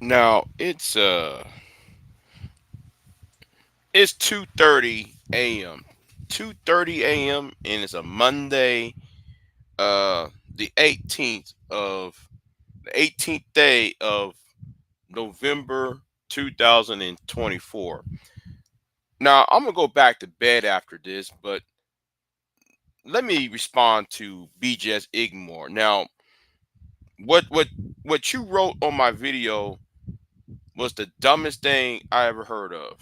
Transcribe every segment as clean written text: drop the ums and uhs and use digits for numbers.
Now it's 2:30 a.m. 2:30 a.m. and it's a Monday, the 18th day of November 2024. Now I'm gonna go back to bed after this, but let me respond to BJ's Ignore. Now, what what what you wrote on my video was the dumbest thing I ever heard of,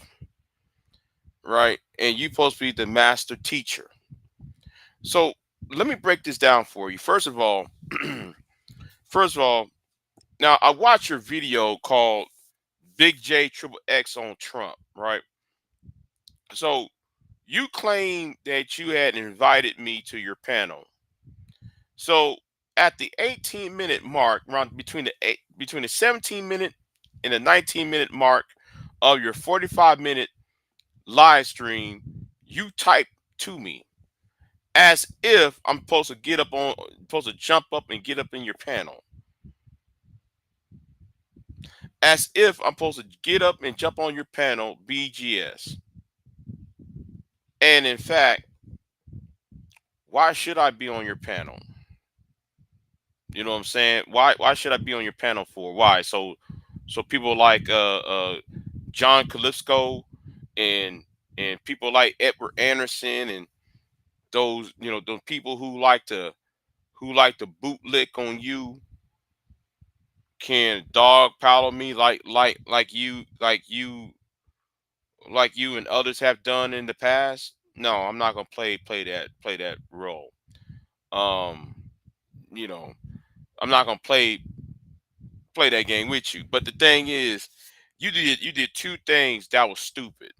right? And you supposed to be the master teacher. So let me break this down for you. First of all, now I watched your video called BigJXXX on Trump, right? So you claim that you had invited me to your panel. So at the 18-minute mark, around between the 17-minute and the 19-minute mark of your 45-minute live stream, you type to me as if I'm supposed to jump up and get up in your panel, as if I'm supposed to get up and jump on your panel, BGS. And in fact, why should I be on your panel? You know what I'm saying? Why should I be on your panel for? Why? So people like John Calypso and people like Edward Anderson and those people who like to bootlick on you can dog paddle me like you and others have done in the past. No, I'm not gonna play that role. Um, you know, I'm not gonna play that game with you. But the thing is, you did two things that was stupid.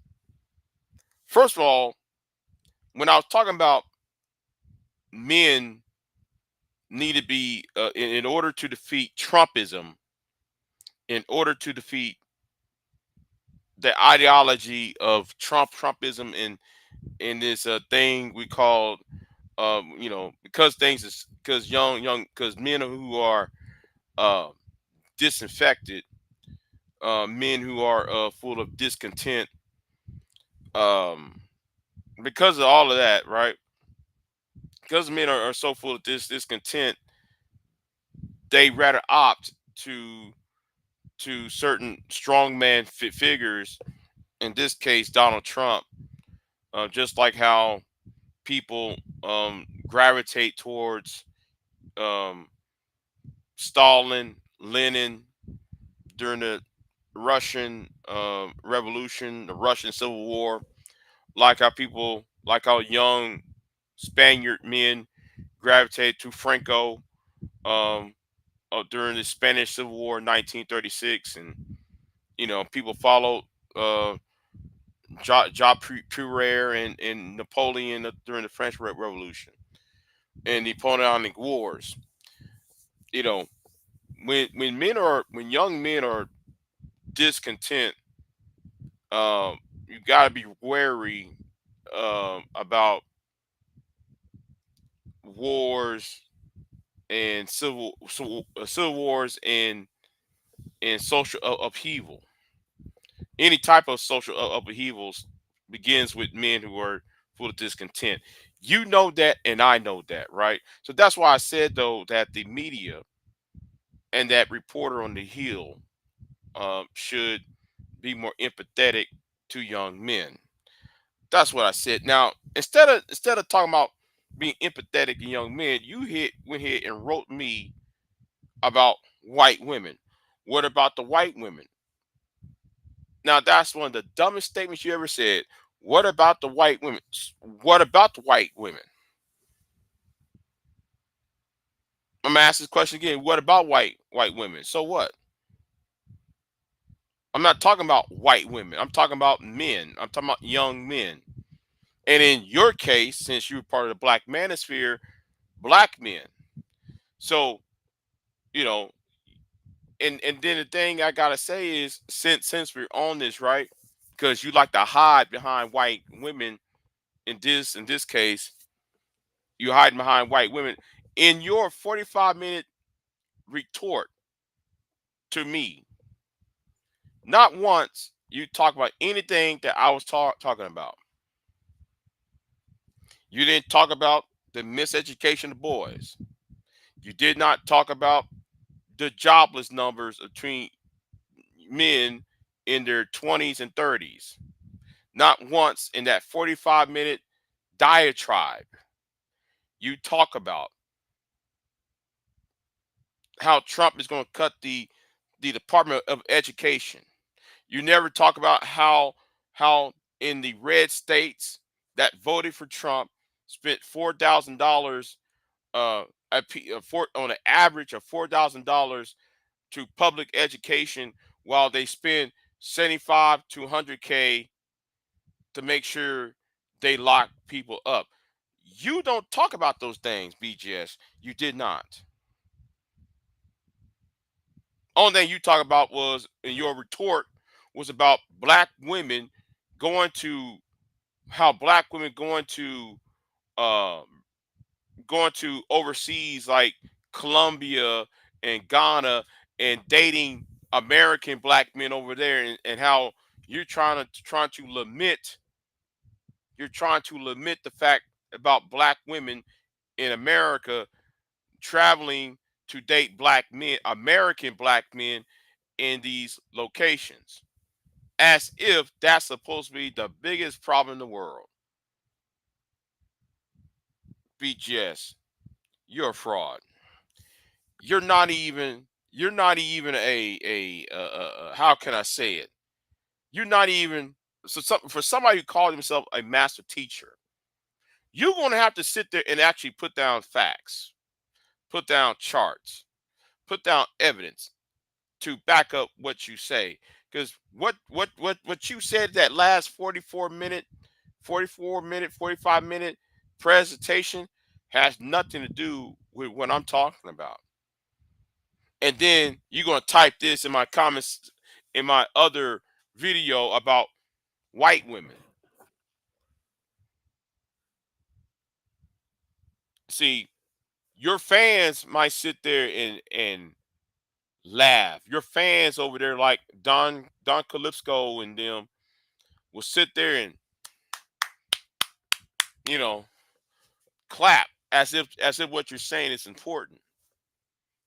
First of all, when I was talking about men need to be in order to defeat Trumpism, in order to defeat the ideology of Trumpism in this thing we call because things is because because men who are uh, disinfected, men who are full of discontent, um, because of all of that, right? Because men are so full of discontent, they rather opt to certain strongman figures. In this case, Donald Trump. Just like how people gravitate towards um, Stalin, Lenin during the Russian Revolution, the Russian Civil War, like how young Spaniard men gravitate to Franco um, during the Spanish Civil War, 1936, and people followed uh, Purere and Napoleon during the French Revolution and the Napoleonic Wars. You know, when young men are discontent, you got to be wary about wars and civil wars and social upheaval. Any type of social upheavals begins with men who are full of discontent. You know that, and I know that, right? So that's why I said though that the media and that reporter on the Hill should be more empathetic to young men. That's what I said. Now, instead of talking about being empathetic to young men, went ahead and wrote me about white women. What about the white women? Now, that's one of the dumbest statements you ever said. What about the white women? What about the white women? I'm gonna ask this question again. What about white women? So what? I'm not talking about white women. I'm talking about men. I'm talking about young men. And in your case, since you were part of the black manosphere, black men. So, you know, and then the thing I gotta say is since we're on this, right? Because you like to hide behind white women in this case, you hiding behind white women. In your 45-minute retort to me, Not once you talk about anything that I was talking about. You didn't talk about the miseducation of boys. You did not talk about the jobless numbers between men in their 20s and 30s. Not once in that 45-minute diatribe you talk about how Trump is going to cut the Department of Education. You never talk about how in the red states that voted for Trump spent $4,000 uh, on an average of $4,000 to public education, while they spend 75 to 100K to make sure they lock people up. You don't talk about those things, BGS. You did not. Only thing you talk about was in your retort was about black women going to how black women um going to overseas like Colombia and Ghana and dating American black men over there, and how you're trying to lament the fact about black women in America traveling to date black men, American black men in these locations, as if that's supposed to be the biggest problem in the world. BGS, you're a fraud. You're not even how can I say it? You're not even for somebody who called himself a master teacher. You're going to have to sit there and actually put down facts, put down charts, put down evidence to back up what you say. Because what you said that last 45-minute presentation has nothing to do with what I'm talking about. And then you're gonna type this in my comments in my other video about white women. See, your fans might sit there and laugh. Your fans over there, like Don Calypso and them, will sit there and you know clap as if what you're saying is important.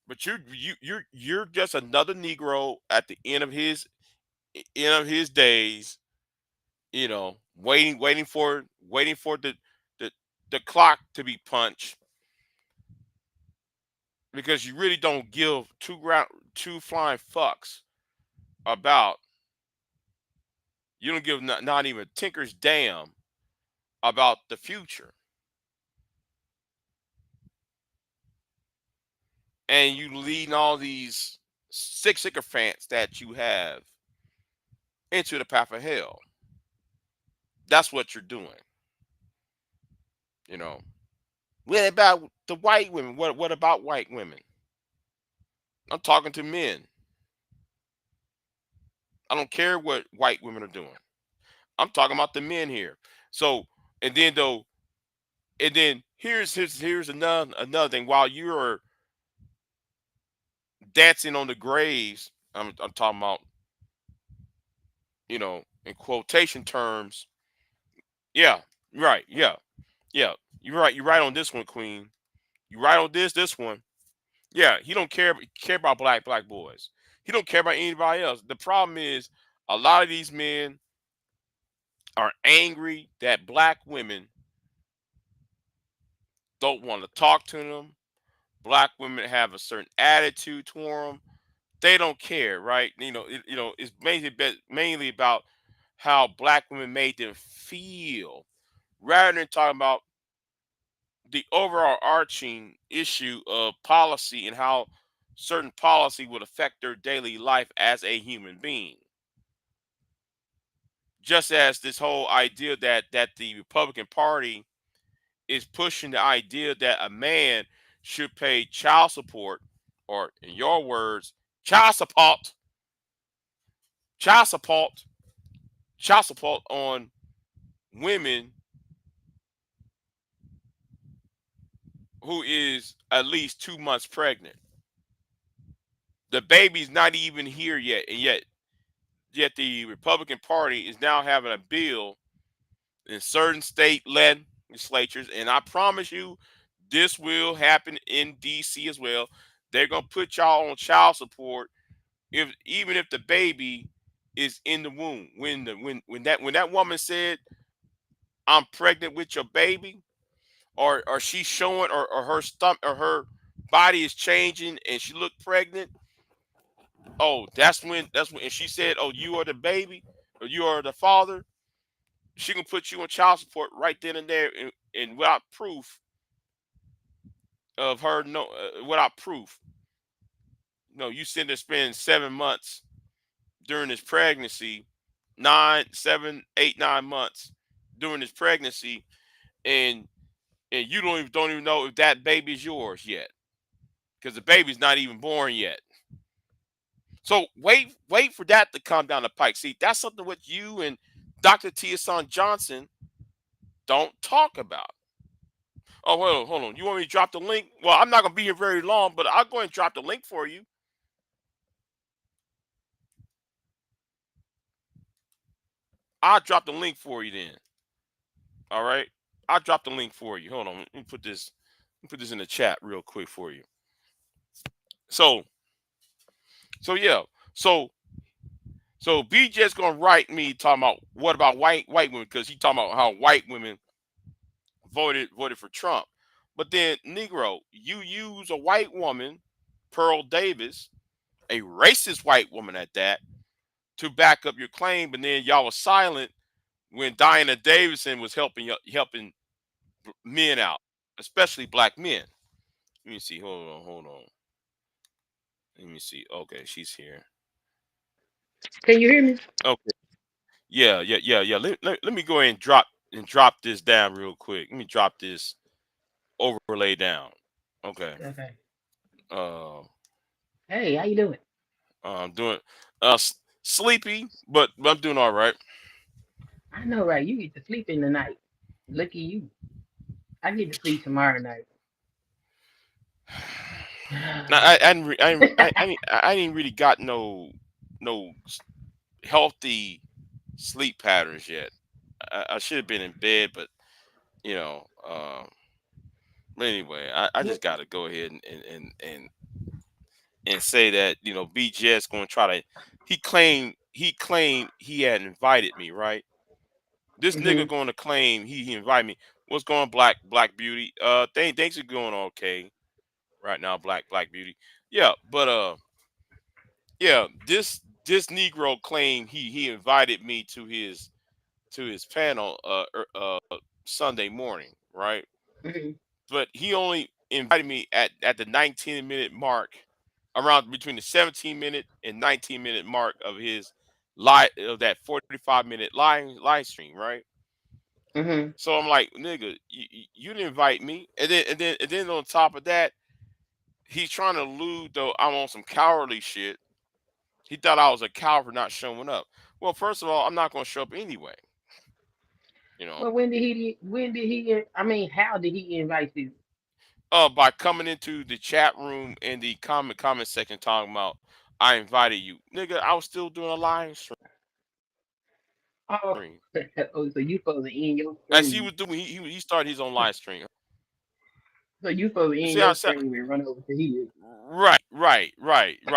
But you're just another Negro at the end of his days, waiting for the the clock to be punched, because you really don't give two flying fucks about you don't give not even a tinker's damn about the future, and you leading all these six sycophants that you have into the path of hell. That's what you're doing. You know. What about the white women? What about white women? I'm talking to men. I don't care what white women are doing. I'm talking about the men here. So, and then though, and then here's another thing. While you're dancing on the graves, I'm talking about, in quotation terms. Yeah, right. Yeah, yeah. You're right. You're right on this one, Queen. You right on this one. Yeah, he don't care about black boys. He don't care about anybody else. The problem is a lot of these men are angry that black women don't want to talk to them. Black women have a certain attitude to them. They don't care, right? It's mainly about how black women made them feel, rather than talking about the overall arching issue of policy and how certain policy would affect their daily life as a human being. Just as this whole idea that the Republican Party is pushing the idea that a man should pay child support, or in your words, child support, child support, child support on women who is at least 2 months pregnant. The baby's not even here yet, and yet yet the Republican Party is now having a bill in certain state legislatures, and I promise you, this will happen in D.C. as well. They're gonna put y'all on child support if even if the baby is in the womb. When that woman said, "I'm pregnant with your baby," or she's showing, or her stomach or her body is changing and she looked pregnant. Oh, that's when and she said, "Oh, you are the baby, or you are the father." She can put you on child support right then and there, and without proof of her, no, without proof. No, you sitting there spending 7 months during this pregnancy, 9, 7, 8, 9 months during this pregnancy, and you don't even know if that baby's yours yet, because the baby's not even born yet. So wait for that to come down the pike. See, that's something what you and Dr. Son Johnson don't talk about. Oh, well, hold on. You want me to drop the link? Well, I'm not gonna be here very long, but I'll go ahead and drop the link for you. I'll drop the link for you then. All right. I'll drop the link for you. Hold on. Let me put this in the chat real quick for you. So yeah. So BJ's gonna write me talking about what about white women, because he talking about how white women voted for Trump. But then, Negro, you use a white woman, Pearl Davis, a racist white woman at that, to back up your claim, but then y'all was silent when Diana Davidson was helping men out, especially black men. Let me see. Hold on. Let me see. Okay, she's here. Can you hear me? Okay. Yeah. Let me go ahead and drop this down real quick. Let me drop this overlay down. Okay. Okay. Uh, Hey, how you doing? I'm doing sleepy, but I'm doing all right. I know, right? You get to sleep in the night. Lucky you. I get to sleep tomorrow night. I didn't really got no healthy sleep patterns yet. I should have been in bed, but you know. But anyway, I Well, just got to go ahead and say that BJ's going to try to. He claimed he had invited me, right? This nigga hmm going to claim he invited me. What's going on, Black Beauty? Things are going okay right now, Black Beauty. Yeah, but yeah, this Negro claimed he invited me to his panel Sunday morning, right? hmm But he only invited me at the 19-minute mark, around between the 17-minute and 19-minute mark of his that 45-minute live stream, right? hmm So I'm like, nigga, you didn't invite me, and then on top of that, he's trying to allude though I'm on some cowardly shit. He thought I was a coward for not showing up. Well, first of all, I'm not going to show up anyway. You know, Well, when did he? When did he? I mean, how did he invite you? by coming into the chat room and the comment section talking about I invited you, nigga. I was still doing a live Oh, stream oh, so you supposed to end your as he stream? was doing. He started his own live stream. So you supposed to You end see how your it sound? stream and run over to his? Right.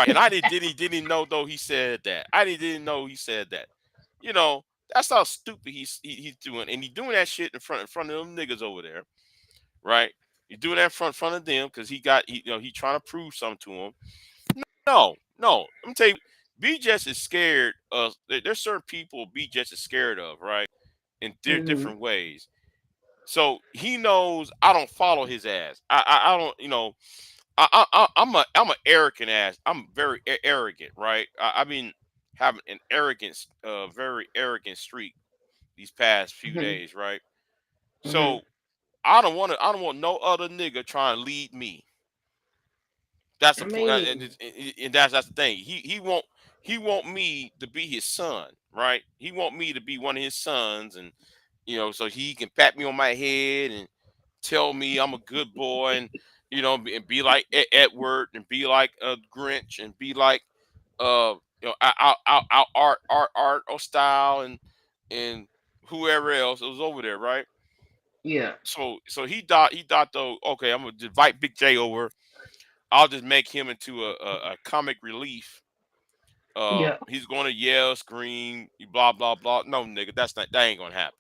And I didn't know though he said that. Didn't know he said that. You know, that's how stupid he's doing, and he's doing that shit in front of them niggas over there, right? He's doing that in front of them because he trying to prove something to them. No. Let me tell you, BJS is scared of. There's certain people BJS is scared of, right? In Mm-hmm. different ways. So he knows I don't follow his ass. I don't. I'm a arrogant ass. I'm very arrogant, right? I mean, having an arrogance, very arrogant streak these past few hmm days, right? hmm So I don't want no other nigga trying to lead me. That's I the point, mean, and that's the thing. He want me to be his son, right? He want me to be one of his sons, and so he can pat me on my head and tell me I'm a good boy, and and be like Edward, and be like Grinch, and be like art or style and whoever else was over there, right? Yeah. So he thought though, okay, I'm gonna just invite Big J over. I'll just make him into a comic relief. Yeah. He's gonna yell, scream, blah blah blah. No, nigga, that ain't gonna happen.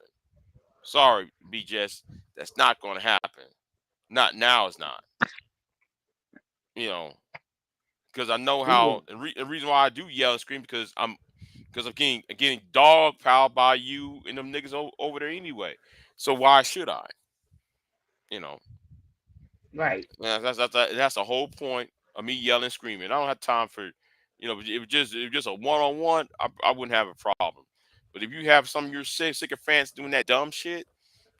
Sorry, BJS, that's not gonna happen. Not now, it's not. You know, because I know Yeah. how. And the reason why I do yell and scream because I'm getting dog piled by you and them niggas over there anyway. So why should I? You know, Right. that's the whole point of me yelling, screaming. I don't have time for, if it was just a one on one, I wouldn't have a problem. But if you have some of your sycophants doing that dumb shit,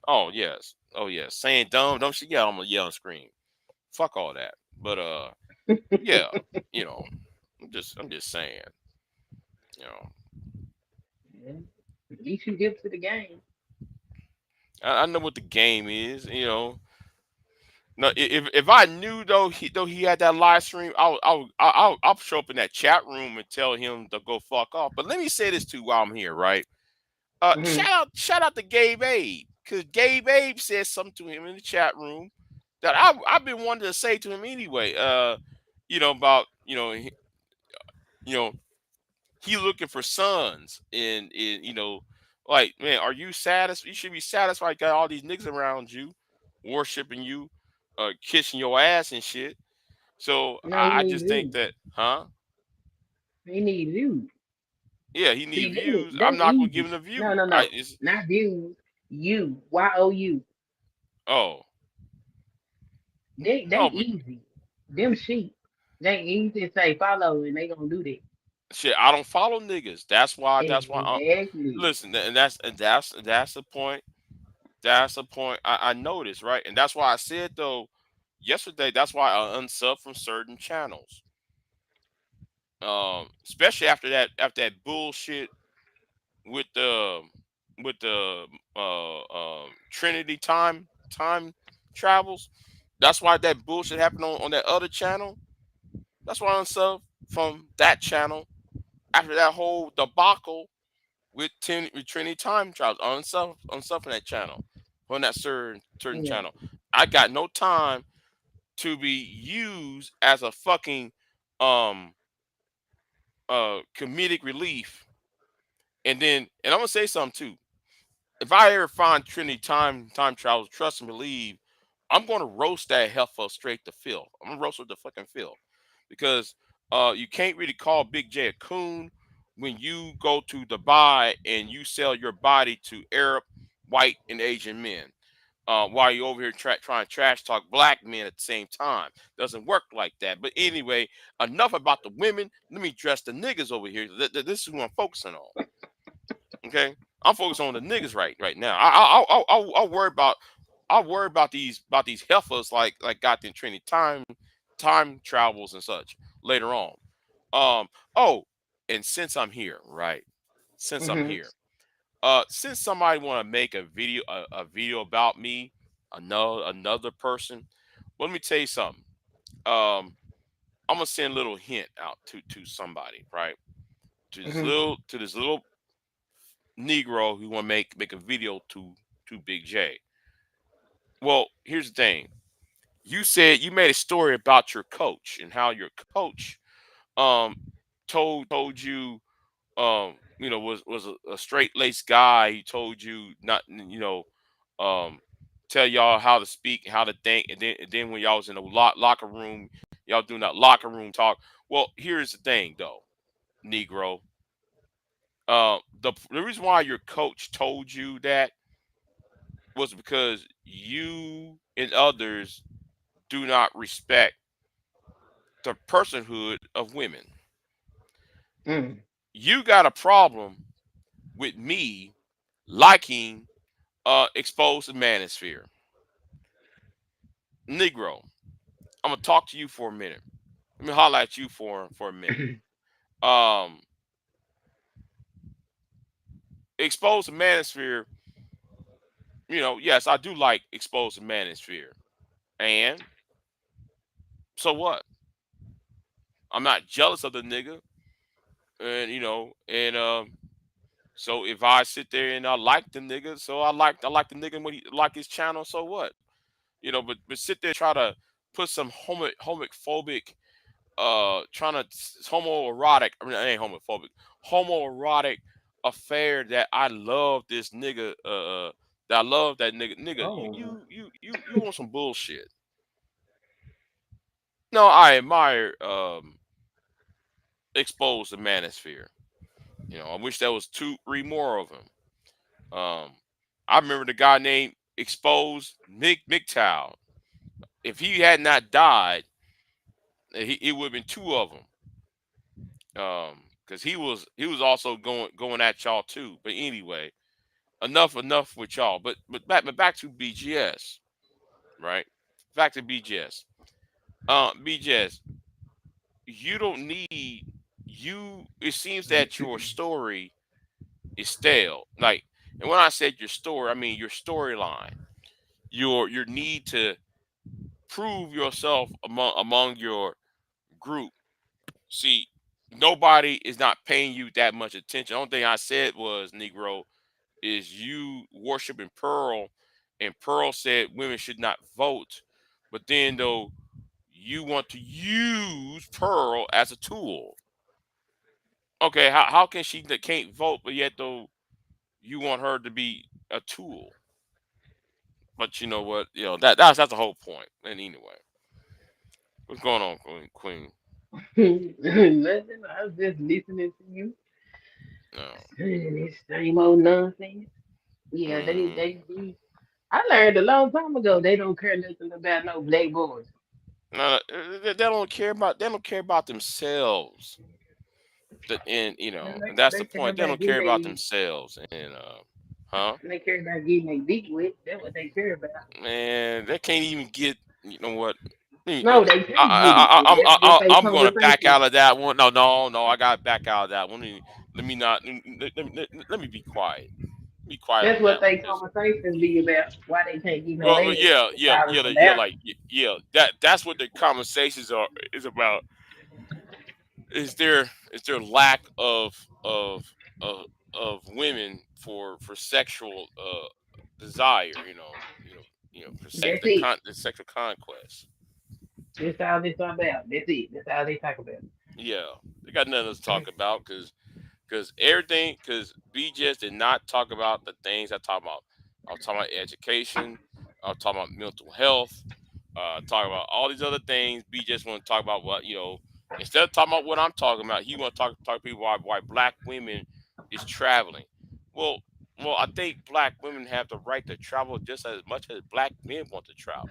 oh yes, oh yes, saying dumb shit, yeah, I'm gonna yell and scream. Fuck all that. But yeah, you know, I'm just saying, you know, Yeah. At least you hip to the game. I know what the game is, you know. No, if I knew though he had that live stream, I'll show up in that chat room and tell him to go fuck off. But let me say this too while I'm here, right? Hmm. Shout out to Gabe Abe, because Gabe Abe said something to him in the chat room that I've been wanting to say to him anyway. About you know he looking for sons and like, man, are you satisfied? You should be satisfied. Got all these niggas around you, worshiping you, kissing your ass and shit. So No, he I needs just think you. that, huh? He needs you. Yeah, he need See, views. I'm that's not gonna give easy. him a No, view. no, I no. it's Not views. You. YOU. oh They no, but easy. Them sheep. They easy to say follow and they gonna do that. shit, I don't follow niggas. That's why. Exactly. Listen, and that's the point. That's the point. I noticed, right, and that's why I said though yesterday. That's why I unsub from certain channels. Especially after that bullshit with the with the Trinity time travels. That's why that bullshit happened on that other channel. That's why I unsub from that channel after that whole debacle with Trinity time travels. Unsub from that channel, on that certain Yeah. channel. I got no time to be used as a fucking um comedic relief. And I'm gonna say something too. If I ever find Trinity time travels, trust and believe, I'm gonna roast that heifer straight to Phil. I'm gonna roast her to fucking Phil, because you can't really call Big J a coon when you go to Dubai and you sell your body to Arab, white, and Asian men. While you over here trying to trash talk black men at the same time, doesn't work like that. But anyway, enough about the women. Let me address the niggas over here. This is who I'm focusing on. Okay, I'm focused on the niggas right now. I'll worry about these heifers like got the Trinity time travels and such later on. Oh, and since I'm here, right? Since I'm Hmm. here, since somebody want to make a video about me, another person, let me tell you something. Um, I'm gonna send a little hint out to somebody, right? Hmm. To this little Negro who want to make a video to Big J. Well, here's the thing. You said you made a story about your coach and how your coach um told you was a straight laced guy. He told you not um tell y'all how to speak, how to think, and then when y'all was in the locker room, y'all doing that locker room talk. Well, here's the thing though, Negro. The reason why your coach told you that was because you and others do not respect the personhood of women. Mm. You got a problem with me liking exposed manosphere. Negro, I'm gonna talk to you for a minute. Let me holler at you for a minute. Um Exposed manosphere, yes, I do like exposed manosphere. And so what? I'm not jealous of the nigga. and so if I sit there and I like the nigga, so I like the nigga when he like his channel, so what? But sit there try to put some homophobic trying to homoerotic. I mean, I ain't homophobic. Homoerotic affair that I love this nigga. That I love that nigga. Nigga, Oh, you want some bullshit? No, I admire exposed the manosphere. I wish there was two, three more of them. I remember the guy named Exposed MGTOW. If he had not died, it would have been two of them. Because he was also going at y'all too. But anyway, enough with y'all. But back to BGS, right? Back to BGS. BGS, you don't need you. It seems that your story is stale. Like, and when I said your story, I mean your storyline. Your need to prove yourself among your group. See, nobody is not paying you that much attention. The only thing I said was, Negro, is you worshiping Pearl, and Pearl said women should not vote, but then though you want to use Pearl as a tool. Okay, how can she that can't vote, but yet though you want her to be a tool? But you know what? That's the whole point. And anyway, what's going on, Queen? nothing. I was just listening to you No. saying this same old nonsense. Yeah, Hmm. they. I learned a long time ago they don't care nothing about no black boys. No, they don't care about themselves. And that's the They care point. They about don't care getting about they themselves. And huh? they care about getting their dick wet. That's what they care about. Man, they can't even get. You know what? No, they can't get it. And that's what they I'm gonna back conversation. out of that one. No, no, no. I gotta back out of that one. Let me not. Let me be quiet. Be quiet That's on what that one. they conversations be about. Why they can't get no Well, ass? yeah, It's yeah, all yeah, yeah, about. like yeah. That's what the conversations is about. Is there lack of of women for sexual desire, for That's it. the sexual conquest. That's all it's about. That's it. That's all they talk about. Yeah, they got nothing else to talk about because B just did not talk about the things I talk about. I was talking about education. I was talking about mental health. Talking about all these other things. B just want to talk about what instead of talking about what I'm talking about, he want to talk to people why black women is traveling. Well, I think black women have the right to travel just as much as black men want to travel.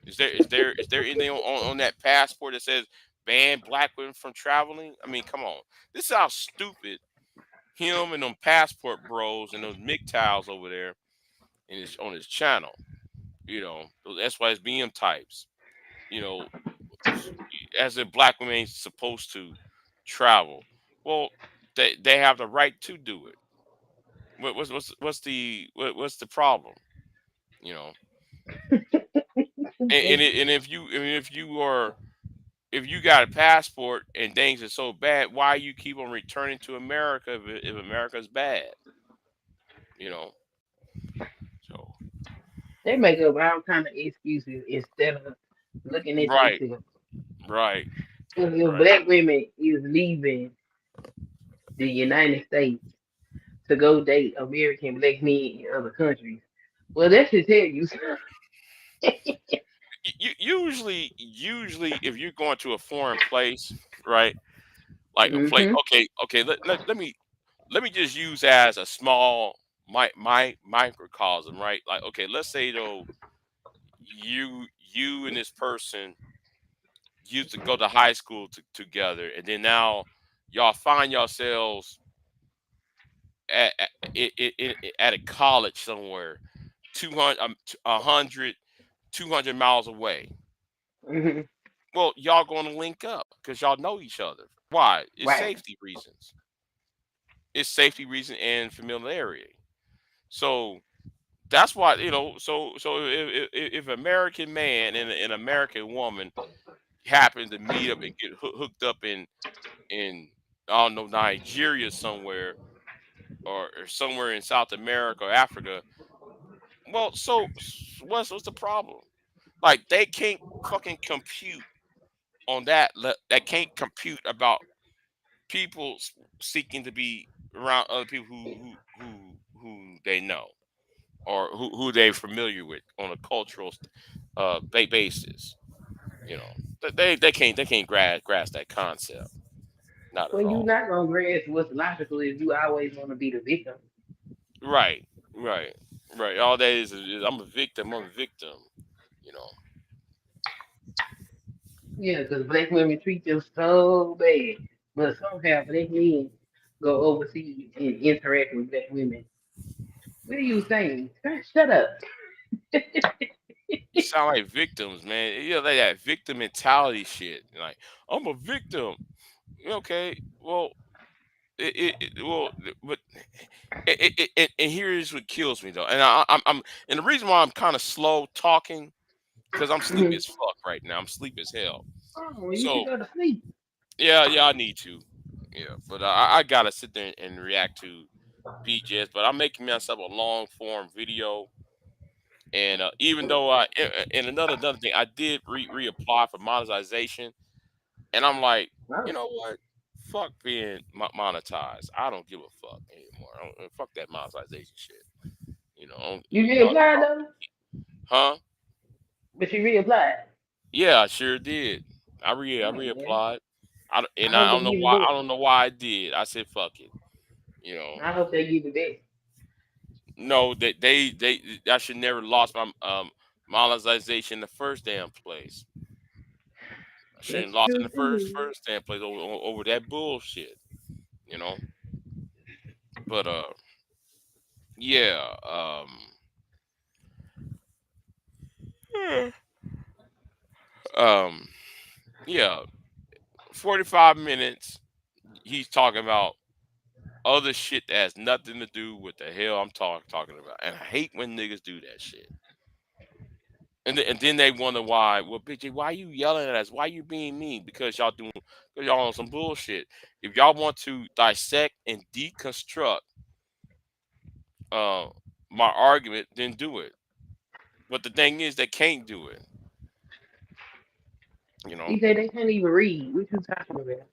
Is there anything on that passport that says ban black women from traveling? I mean, come on. This is how stupid him and them passport bros and those MGTOWs over there on his channel. Those SYS BM types. You know, as if black women ain't supposed to travel. Well, they have the right to do it. What's the problem? You know, and if you got a passport and things are so bad, why you keep on returning to America if America's bad? You know, so They make up all kind of excuses instead of looking at right, themselves. right, If right. black women is leaving the United States to go date American black men in other countries, well, that should tell you. Usually, if you're going to a foreign place, right? Like a place. Hmm. Okay. Let me just use as a small my microcosm, right? Like, okay, let's say though you and this person used to go to high school together, and then now y'all find yourselves at a college somewhere, 200, 100, 200 miles away. Hmm. Well, y'all going to link up because y'all know each other. Why? It's Right. safety reasons. It's safety reason and familiarity. So that's why So if American man and an American woman happen to meet up and get hooked up in I don't know, Nigeria somewhere, or somewhere in South America or Africa. Well, so what's the problem? Like they can't fucking compute on that. That can't compute about people seeking to be around other people who they know, or who they're familiar with on a cultural basis. You know, they can't grasp that concept. Not at Well, you all. not gonna grasp what's logical if you always want to be the victim. Right, right, right. All that is I'm a victim. I'm a victim. You know. Yeah, because black women treat them so bad, but somehow black men go overseas and interact with black women. What are you saying? Shut up. You sound like victims, man. You know, like that victim mentality shit. Like I'm a victim. Okay, well, well, but and here's what kills me though, and I'm and the reason why I'm kind of slow talking because I'm sleepy as fuck right now. I'm sleepy as hell. Oh, you should So go to sleep. yeah, yeah, I need to. Yeah, but I gotta sit there and react to BJ's. But I'm making myself a long form video. And even though and another thing, I did reapply for monetization, and I'm like, you Oh, know what? Fuck being monetized. I don't give a fuck anymore. Fuck that monetization shit. You know, you y'all, reapplied though, huh? but you reapplied. Yeah, I sure did. I Oh yeah. reapplied. I And hope I they don't know give you why. I back. don't know why I did. I said fuck it. You know, I hope they give you back. no, that they I should never lost my monetization in the first damn place. I shouldn't That's lost in true the too. first damn place over that bullshit. You know, but yeah, um, yeah, 45 minutes. He's talking about other shit that has nothing to do with the hell I'm talking about, and I hate when niggas do that shit. And then they wonder why. Well, BJ, why you yelling at us? Why you being mean? Because y'all on some bullshit. If y'all want to dissect and deconstruct uh my argument, then do it. But the thing is, they can't do it. You know? He said they can't even read. What you talking about?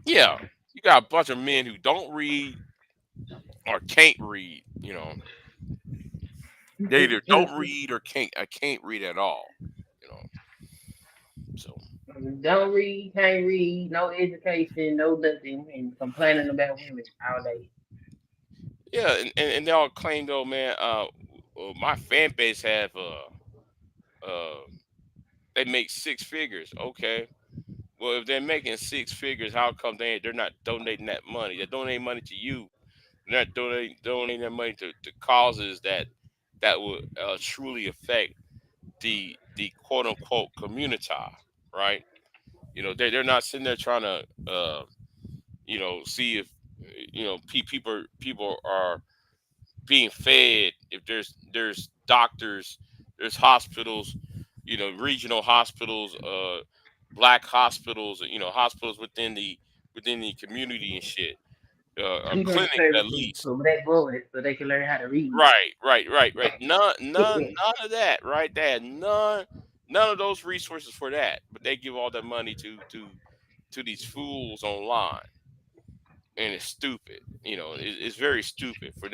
Yeah, you got a bunch of men who don't read or can't read. You know, they either don't read or can't read at all. You know, so Don't read, can't read, no education, no nothing, and complaining about women all day. yeah, and they all claim though, man. My fan base have uh they make six figures. Okay, well if they're making six figures, how come they're not donating that money? They're donating money to you. They're not donating that money to causes that would truly affect the quote unquote community, right? You know, they're not sitting there trying to see if people are being fed, if there's doctors, there's hospitals, regional hospitals, black hospitals, hospitals within the community and shit, He doing clinics at services least. for black boys so they can learn how to read. Right, right, right, right. None of that. Right there. None of those resources for that. But they give all that money to these fools online, and it's stupid. It's very stupid for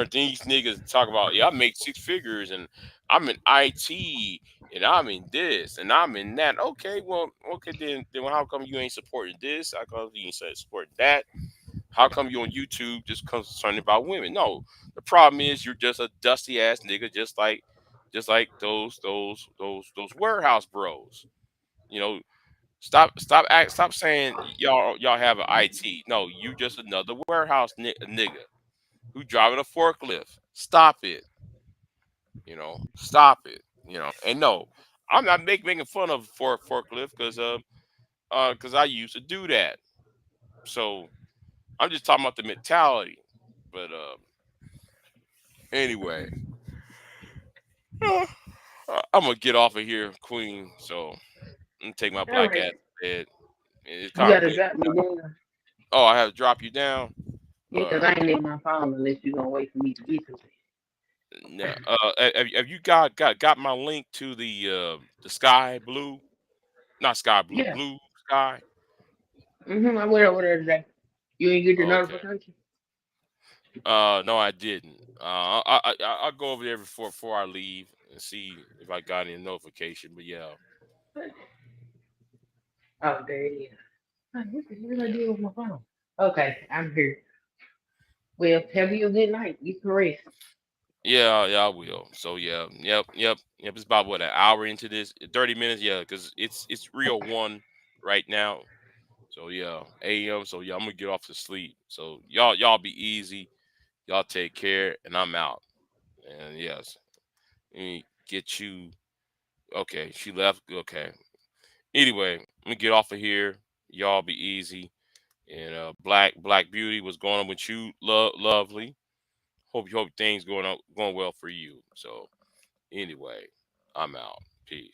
these niggas to talk about. Yeah, I make six figures, and I'm in IT, and I'm in this, and I'm in that. Okay, well, okay, then how come you ain't supporting this? How come you ain't supporting that? How come you on YouTube just concerned about women? No, the problem is you're just a dusty ass nigga, just like those warehouse bros. You know, stop saying y'all have an IT. No, you just another warehouse nigga who driving a forklift. Stop it. Stop it. And no, I'm not making fun of forklift because I used to do that. So I'm just talking about the mentality. But anyway, I'm gonna get off of here, Queen. So I'm gonna take my All black right. ass to bed. It's You kind of gotta weird. drop me down. Oh, I have to drop you down. Yeah, 'cause I ain't in my phone unless you gonna wait for me to get to No, it. have you got my link to the sky blue, not sky blue, Yeah. blue sky? I went over there today. You ain't get the Okay. notification? No, I didn't. I'll go over there before I leave and see if I got any notification. But yeah, Oh, there it is. Honey, what the hell I yeah, did with my phone? Okay, I'm here. Well, have yeah, you a good night. You can rest. yeah. I will. So yeah, yep. It's about what, an hour into this, 30 minutes. Yeah, because it's 3:01 right now. So yeah, a.m. So yeah, I'm gonna get off to sleep. So y'all be easy. Y'all take care, and I'm out. And yes, let me get you. Okay, she left. Okay. Anyway, let me get off of here. Y'all be easy. And Black Beauty, what's going on with you? Lovely. Hope things going well for you. So anyway, I'm out. Peace.